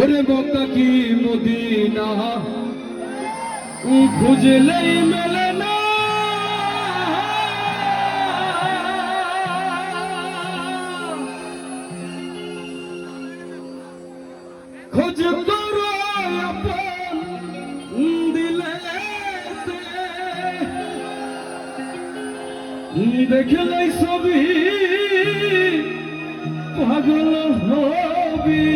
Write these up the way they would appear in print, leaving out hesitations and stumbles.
ওরে বকা কি মদিনা খুঁজলেই মেলে না, খোঁজ করো আপন দিলেতে, দেখলেই ছবি পাগল হবি,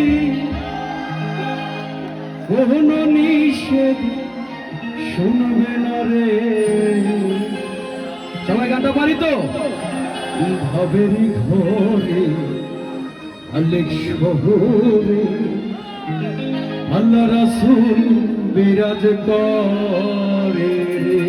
কোনো নিষেধ শুনবে না রে। সবাই গানটা পারি তো? ভবেরি ঘরে আলেক শহরে আল্লাহ রাসূল বিরাজ করে রে।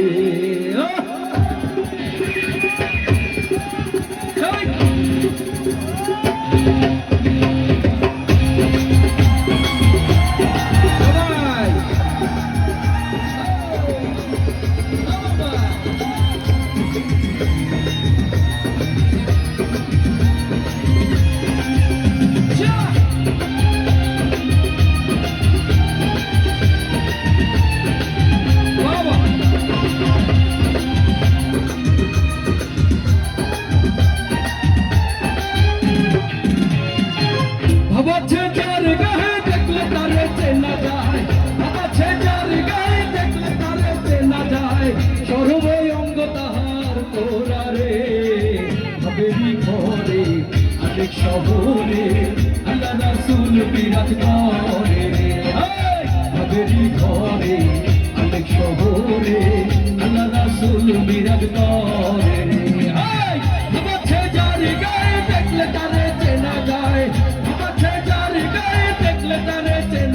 শহরে আল্লাহ রাসূল বিরাজ করে রে। ভবেরি ঘরে আলেক শহরে আল্লাহ রাসূল বিরাজ করে রে। বাবাছে যার গায়ে দেখলে তারে চেনা যায়, বাবাছে যার গায়ে দেখলে তারে চেনা